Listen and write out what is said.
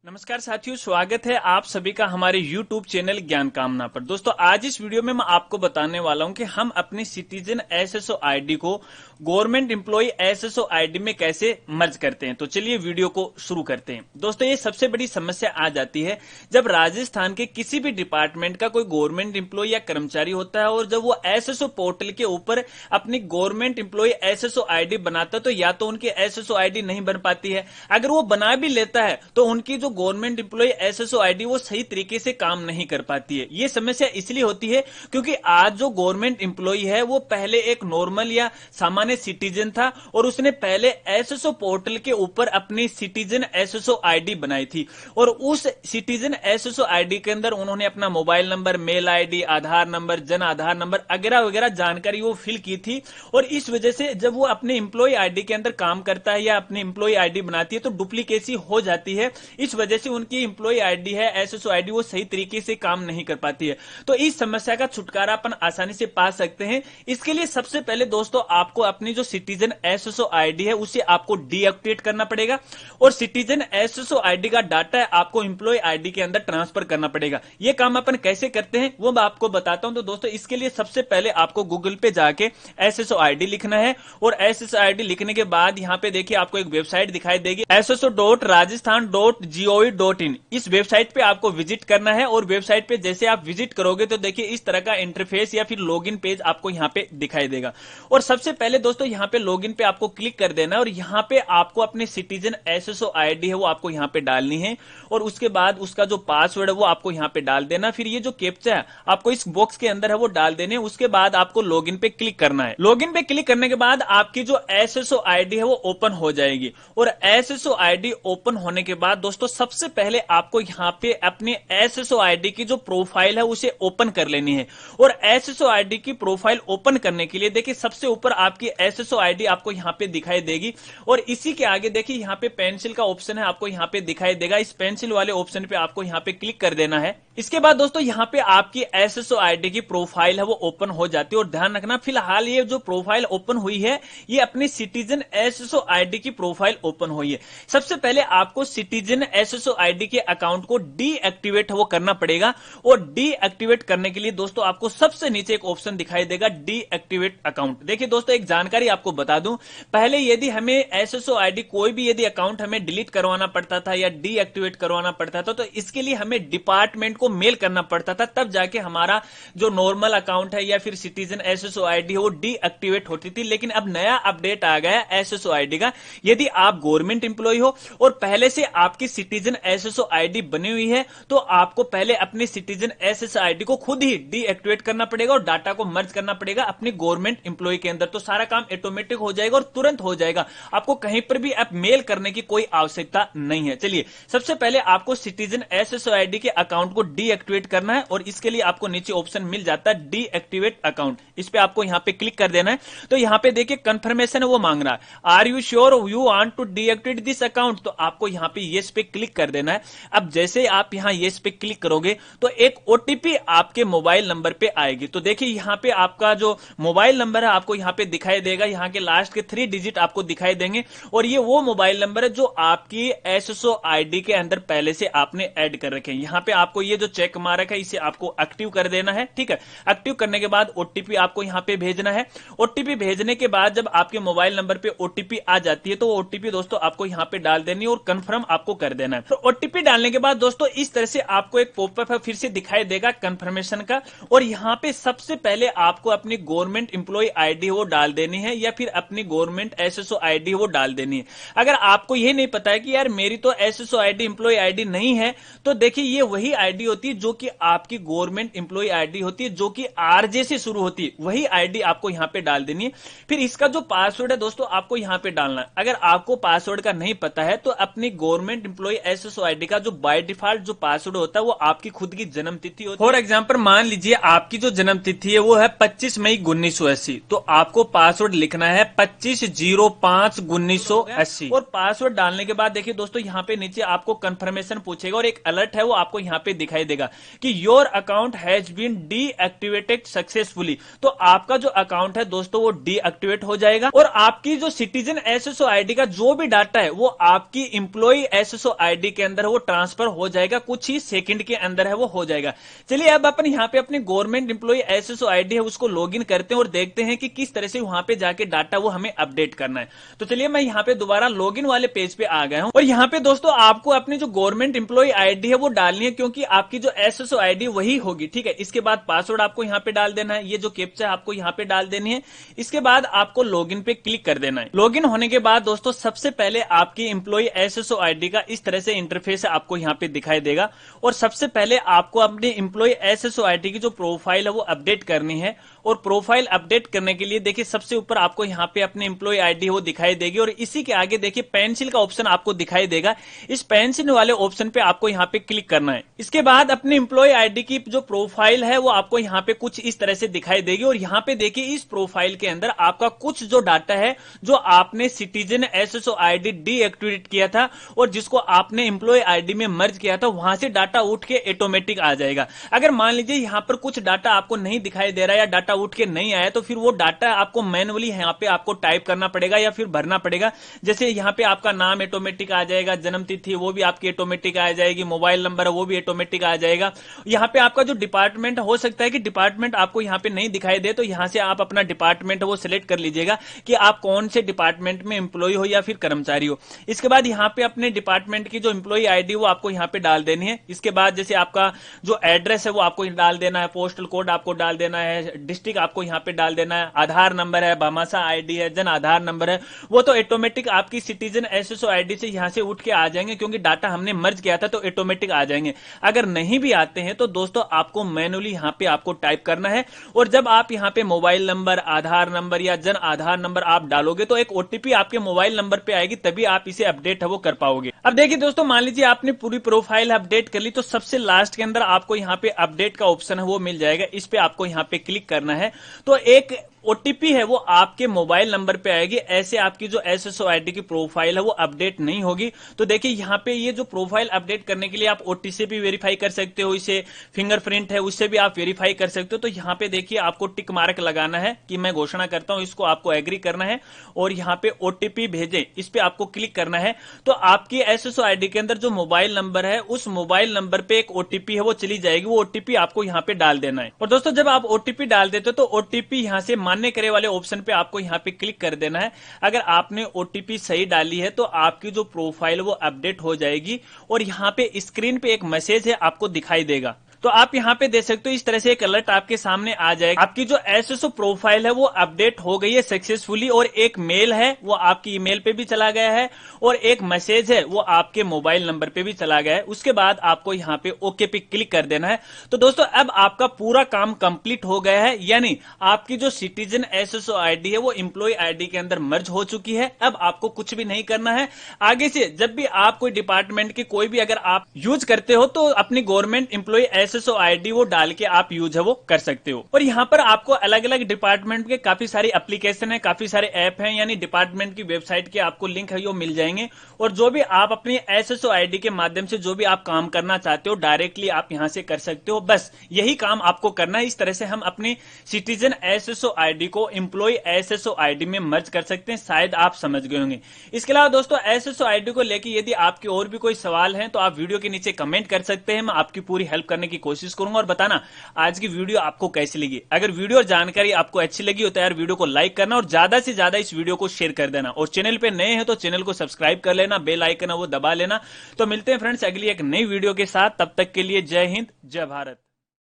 नमस्कार साथियों, स्वागत है आप सभी का हमारे YouTube चैनल ज्ञान कामना पर। दोस्तों, आज इस वीडियो में मैं आपको बताने वाला हूं कि हम अपनी सिटीजन एसएसओ आईडी को गवर्नमेंट एम्प्लॉय एसएसओ आईडी में कैसे मर्ज करते हैं। तो चलिए वीडियो को शुरू करते हैं। दोस्तों, ये सबसे बड़ी समस्या आ जाती है जब राजस्थान के किसी भी डिपार्टमेंट का कोई गवर्नमेंट एम्प्लॉय या कर्मचारी होता है और जब वो एसएसओ पोर्टल के ऊपर अपनी गवर्नमेंट एम्प्लॉय एसएसओ आईडी बनाता है तो या तो उनकी एसएसओ आईडी नहीं बन पाती है, अगर वो बना भी लेता है तो उनकी जो गवर्नमेंट एम्प्लॉय एसएसओ आईडी वो सही तरीके से काम नहीं कर पाती है। ये समस्या इसलिए होती है क्योंकि आज जो गवर्नमेंट एम्प्लॉय है वो पहले एक नॉर्मल या सामान्य सिटीजन था और उसने पहले एसएसओ पोर्टल के ऊपर अपनी सिटीजन एसएसओ आईडी बनाई थी और उस सिटीजन एसएसओ आईडी के अंदर उन्होंने अपना मोबाइल नंबर, मेल आईडी, आधार नंबर, जन आधार नंबर वगैरह वगैरह जानकारी वो फिल की थी। और इस वजह से जब वो अपने एम्प्लॉय आईडी के अंदर काम करता है या अपनी एम्प्लॉय आईडी बनाती है तो डुप्लीकेसी हो जाती है। इस वजह से उनकी एम्प्लॉय आईडी है, एसएसओ आईडी, वो सही तरीके से काम नहीं कर पाती है। तो इस समस्या का छुटकारा अपन आसानी से पा सकते हैं। इसके लिए सबसे पहले दोस्तों आपको अपनी जो सिटीजन एसएसओ आईडी है उसे आपको डीएक्टिवेट करना पड़ेगा और सिटीजन एसएसओ आईडी का डाटा है आपको एम्प्लॉय आईडी के अंदर ट्रांसफर करना पड़ेगा। ये काम अपन कैसे करते हैं वो मैं आपको बताता हूं। तो दोस्तों, इसके लिए सबसे पहले आपको गूगल पे जाके एसएसओ आईडी लिखना है और एसएसओ आईडी लिखने के बाद यहां पे देखिए आपको एक वेबसाइट दिखाई देगी sso.rajasthan.gov.in। इस वेबसाइट पे आपको विजिट करना है और वेबसाइट पे जैसे आप विजिट करोगे तो देखिए इस तरह का इंटरफेस या फिर लॉगिन पेज आपको यहां पे दिखाई देगा। और सबसे पहले दोस्तों यहां पे लॉगिन पे आपको क्लिक कर देना है और यहां पे आपको अपनी सिटीजन एसएसओ आईडी है वो आपको यहां पे डालनी है और उसके बाद उसका जो पासवर्ड है वो आपको यहां पे डाल देना। फिर ये जो कैप्चा है आपको इस बॉक्स के अंदर है वो डाल देने। उसके बाद आपको लॉगिन पे क्लिक करना है। लॉगिन पे क्लिक करने के बाद आपकी जो एसएसओ आईडी है वो ओपन हो जाएगी और एसएसओ आईडी ओपन होने के बाद दोस्तों सबसे पहले आपको यहां पे अपने एसएसओ आईडी की जो प्रोफाइल है उसे ओपन कर लेनी है। और एसएसओ आईडी की प्रोफाइल ओपन करने के लिए देखिए सबसे ऊपर आपकी एसएसओ आईडी आपको यहां पे दिखाई देगी और इसी के आगे देखिए यहां पे पेंसिल का ऑप्शन है आपको यहां पे दिखाई देगा। इस पेंसिल वाले ऑप्शन पे आपको यहां पे क्लिक कर देना है। इसके बाद दोस्तों यहां पे आपकी एसएसओ आईडी की प्रोफाइल है वो ओपन हो जाती है। और ध्यान रखना फिलहाल ये जो प्रोफाइल ओपन हुई है ये अपनी सिटीजन एसएसओ आईडी की प्रोफाइल ओपन हुई है। सबसे पहले आपको सिटीजन एसएसओ आईडी के अकाउंट को डीएक्टिवेट वो करना पड़ेगा और डीएक्टिवेट करने के लिए दोस्तों आपको सबसे नीचे एक ऑप्शन दिखाई देगा डीएक्टिवेट अकाउंट। देखिए दोस्तों, एक जानकारी आपको बता दूं, पहले यदि हमें एसएसओ आईडी कोई भी यदि अकाउंट हमें डिलीट करवाना पड़ता था या डीएक्टिवेट करवाना पड़ता था तो इसके लिए हमें डिपार्टमेंट को मेल करना पड़ता था, तब जाके हमारा जो नॉर्मल अकाउंट है या फिर सिटीजन एसएसओ आईडी है वो डीएक्टिवेट होती थी। लेकिन अब नया अपडेट आ गया एसएसओ आईडी का। यदि आप गवर्नमेंट एम्प्लॉय हो और पहले से आपकी सिटीजन एसएसओ आईडी बनी हुई है तो आपको पहले अपनी सिटीजन एसएसओ आईडी को खुद ही डीएक्टिवेट करना पड़ेगा और डाटा को मर्ज करना पड़ेगा अपनी गवर्नमेंट एम्प्लॉय के अंदर। तो सारा काम ऑटोमेटिक हो जाएगा और तुरंत हो जाएगा, आपको कहीं पर भी अब मेल करने की कोई आवश्यकता नहीं है। चलिए, सबसे पहले आपको सिटीजन एसएसओ आईडी के अकाउंट को डीएक्टिवेट करना है और इसके लिए आपको नीचे ऑप्शन मिल जाता है डीएक्टिवेट अकाउंट। इस पे आपको यहां पे क्लिक कर देना है। तो यहां पे देखिए कंफर्मेशन है वो मांग रहा है, are you sure you want to deactivate this account. तो आपको यहां पे येस पे क्लिक कर देना है। अब जैसे आप यहां येस पे क्लिक करोगे तो एक ओटीपी आपके मोबाइल नंबर पे आएगी। तो देखिए यहां पे आपका जो मोबाइल नंबर है आपको यहां पे दिखाई देगा, यहां के लास्ट के 3 डिजिट आपको दिखाई देंगे और ये वो मोबाइल नंबर है जो आपकी एसएसओ आईडी के अंदर पहले से आपने ऐड कर रखे हैं। यहां पे आपको ये जो चेक मार्क है इसे आपको एक्टिव कर देना है। ठीक है, एक्टिव करने के बाद ओटीपी आपको यहां पे भेजना है। ओटीपी भेजने के बाद जब आपके मोबाइल नंबर पे ओटीपी आ जाती है तो ओटीपी दोस्तों आपको यहां पे डाल देनी है और कंफर्म आपको कर देना है। तो ओटीपी डालने के बाद दोस्तों इस तरह से आपको एक पॉपअप फिर से दिखाई देगा कंफर्मेशन का और यहां पे सबसे पहले आपको अपनी गवर्नमेंट एम्प्लॉय आईडी वो डाल देनी है या फिर अपनी गवर्नमेंट एसएसओ आईडी वो डाल देनी है। अगर आपको ये नहीं पता है कि यार मेरी तो एसएसओ आईडी एम्प्लॉय आईडी नहीं है तो देखिए ये वही आईडी होती है जो कि आपकी गवर्नमेंट एम्प्लॉय आईडी होती है जो कि आरजे से शुरू होती है, वही आईडी आपको यहां पे डाल देनी है। फिर इसका जो पासवर्ड है दोस्तों आपको यहां पे डालना है। अगर आपको पासवर्ड का नहीं पता है तो अपनी गवर्नमेंट एम्प्लॉय एसएसओ आईडी का जो बाय डिफॉल्ट जो पासवर्ड होता है वो आपकी खुद की जन्म तिथि होती है। फॉर एग्जांपल मान लीजिए आपकी जो जन्म तिथि है वो है 25 मई 1980, तो आपको पासवर्ड लिखना है 25/05/1980 और पासवर्ड डालने के बाद देखिए दोस्तों यहाँ पे नीचे आपको कंफर्मेशन पूछेगा और एक अलर्ट है वो आपको यहाँ पे दिखाई दिखाई देगा कि your account has been deactivated successfully. तो आपका जो अकाउंट है दोस्तों वो डीएक्टिवेट हो जाएगा और आपकी जो सिटीजन एसएसओ आईडी का जो भी डाटा है वो आपकी इंप्लॉय एसएसओ आईडी के अंदर वो ट्रांसफर हो जाएगा, कुछ ही सेकंड के अंदर है वो हो जाएगा। चलिए अब अपन यहाँ पे अपने गवर्नमेंट इंप्लॉय एसएसओ आईडी है उसको लॉगिन करते हैं और देखते हैं कि किस तरह से वहां पे जाके डाटा वो हमें अपडेट करना है। तो चलिए मैं यहाँ पे दोबारा लॉगिन वाले पेज पे आ गया हूं और यहाँ पे दोस्तों आपको अपनी जो गवर्नमेंट इंप्लॉय आईडी है वो डालनी है, क्योंकि आपकी जो एसएसओ आईडी वही होगी, ठीक है। इसके बाद पासवर्ड आपको यहाँ पे डाल देना है, ये जो कैप्चा है आपको यहाँ पे डाल देनी है। इसके बाद आपको लॉगिन पे क्लिक कर देना है। लॉगिन होने के बाद दोस्तों सबसे पहले आपकी इंप्लॉय एसएसओ आईडी का इस तरह से इंटरफेस आपको यहाँ पे दिखाई देगा और सबसे पहले आपको अपनी इंप्लॉय एसएसओ आईडी की जो प्रोफाइल है वो अपडेट करनी है। और प्रोफाइल अपडेट करने के लिए देखिए सबसे ऊपर आपको यहाँ पे अपनी इंप्लॉय आईडी वो दिखाई देगी और इसी के आगे देखिए पेंसिल का ऑप्शन आपको दिखाई देगा। इस पेंसिल वाले ऑप्शन पे आपको यहाँ पे क्लिक करना है। इसके बाद अपनी इंप्लॉय आईडी की जो प्रोफाइल है वो आपको यहाँ पे कुछ इस तरह से दिखाई देगी और यहाँ पे देखिए इस प्रोफाइल के अंदर आपका कुछ जो डाटा है जो आपने सिटीजन एसएसओ आईडी डीएक्टिवेट किया था और जिसको आपने इंप्लॉय आईडी में मर्ज किया था वहां से डाटा उठ के ऑटोमेटिक आ जाएगा। अगर मान लीजिए यहाँ पर कुछ डाटा आपको नहीं दिखाई दे रहा है या डाटा उठ के नहीं आया तो फिर वो डाटा आपको मैनुअली यहाँ पे आपको टाइप करना पड़ेगा या फिर भरना पड़ेगा। जैसे यहाँ पे आपका नाम ऑटोमेटिक आ जाएगा, जन्म तिथि वो भी आपकी ऑटोमेटिक आ जाएगी, मोबाइल नंबर है वो भी ऑटोमेटिक आ जाएगा। यहाँ पे आपका जो डिपार्टमेंट हो सकता है कि डिपार्टमेंट आपको यहाँ पे नहीं दिखाई दे तो यहाँ से आप अपना डिपार्टमेंट वो सिलेक्ट कर लीजिएगा कि आप कौन से डिपार्टमेंट में एम्प्लॉय हो या फिर कर्मचारी हो। इसके बाद यहाँ पे अपने डिपार्टमेंट की जो एम्प्लॉय आईडी वो आपको यहाँ पे डाल देनी है। इसके बाद जैसे आपका जो एड्रेस है वो आपको डाल देना है, पोस्टल कोड आपको डाल देना है, डिस्ट्रिक्ट आपको यहाँ पे डाल देना है, आधार नंबर है, भामाशाह आईडी है, जन आधार नंबर है, वो तो ऑटोमेटिक आपकी सिटीजन एसएसओ आईडी से यहाँ से उठ के आ जाएंगे क्योंकि डाटा हमने मर्ज किया था तो ऑटोमेटिक आ जाएंगे। अगर नहीं भी आते हैं तो दोस्तों आपको मैनुअली यहाँ पे आपको टाइप करना है और जब आप यहाँ पे मोबाइल नंबर, आधार नंबर या जन आधार नंबर आप डालोगे तो एक ओटीपी आपके मोबाइल नंबर पे आएगी, तभी आप इसे अपडेट है वो कर पाओगे। अब देखिए दोस्तों मान लीजिए आपने पूरी प्रोफाइल अपडेट कर ली तो सबसे लास्ट के अंदर आपको यहाँ पे अपडेट का ऑप्शन है वो मिल जाएगा। इस पे आपको यहाँ पे क्लिक करना है तो एक ओटीपी है वो आपके मोबाइल नंबर पे आएगी। ऐसे आपकी जो एसएसओ आईडी की प्रोफाइल है वो अपडेट नहीं होगी। तो देखिए यहाँ पे ये जो प्रोफाइल अपडेट करने के लिए आप ओटीपी से भी वेरीफाई कर सकते हो, इसे फिंगरप्रिंट है उससे भी आप वेरीफाई कर सकते हो। तो यहाँ पे देखिए आपको टिक मार्क लगाना है कि मैं घोषणा करता हूं, इसको आपको एग्री करना है और यहाँ पे ओटीपी भेजे इस पे आपको क्लिक करना है। तो आपकी एसएसओ आईडी के अंदर जो मोबाइल नंबर है उस मोबाइल नंबर पे एक ओटीपी है वो चली जाएगी, वो ओटीपी आपको यहाँ पे डाल देना है। और दोस्तों जब आप ओटीपी डाल देते हो तो ओटीपी यहाँ से मान्य करे वाले ऑप्शन पे आपको यहाँ पे क्लिक कर देना है। अगर आपने ओटीपी सही डाली है तो आपकी जो प्रोफाइल वो अपडेट हो जाएगी और यहाँ पे स्क्रीन पे एक मैसेज है आपको दिखाई देगा। तो आप यहाँ पे देख सकते हो इस तरह से एक अलर्ट आपके सामने आ जाएगा, आपकी जो एसएसओ प्रोफाइल है वो अपडेट हो गई है सक्सेसफुली और एक मेल है वो आपकी ईमेल पे भी चला गया है और एक मैसेज है वो आपके मोबाइल नंबर पे भी चला गया है। उसके बाद आपको यहाँ पे ओके पे क्लिक कर देना है। तो दोस्तों अब आपका पूरा काम कंप्लीट हो गया है, यानी आपकी जो सिटीजन एसएसओ आईडी है वो एम्प्लॉय आईडी के अंदर मर्ज हो चुकी है। अब आपको कुछ भी नहीं करना है। आगे से जब भी आप कोई डिपार्टमेंट की कोई भी अगर आप यूज करते हो तो अपनी गवर्नमेंट एम्प्लॉय एसएसओ आईडी वो डाल के आप यूज है वो कर सकते हो। और यहाँ पर आपको अलग अलग डिपार्टमेंट के काफी सारी एप्लीकेशन है, काफी सारे ऐप हैं, यानी डिपार्टमेंट की वेबसाइट के आपको लिंक है वो मिल जाएंगे। और जो भी आप अपनी एसएसओ आईडी के माध्यम से जो भी आप काम करना चाहते हो डायरेक्टली आप यहाँ से कर सकते हो। बस यही काम आपको करना है। इस तरह से हम अपनी सिटीजन एसएसओ आईडी को एम्प्लॉय एसएसओ आईडी में मर्ज कर सकते हैं। शायद आप समझ गए होंगे। इसके अलावा दोस्तों एसएसओ आईडी को लेकर यदि आपके और भी कोई सवाल है तो आप वीडियो के नीचे कमेंट कर सकते हैं। मैं आपकी पूरी हेल्प करने की कोशिश करूंगा। और बताना आज की वीडियो आपको कैसी लगी। अगर वीडियो और जानकारी आपको अच्छी लगी हो तो यार वीडियो को लाइक करना और ज्यादा से ज्यादा इस वीडियो को शेयर कर देना। और चैनल पे नए हैं तो चैनल को सब्सक्राइब कर लेना, बेल आइकन है वो दबा लेना। तो मिलते हैं फ्रेंड्स अगली एक नई वीडियो के साथ। तब तक के लिए जय हिंद, जय भारत।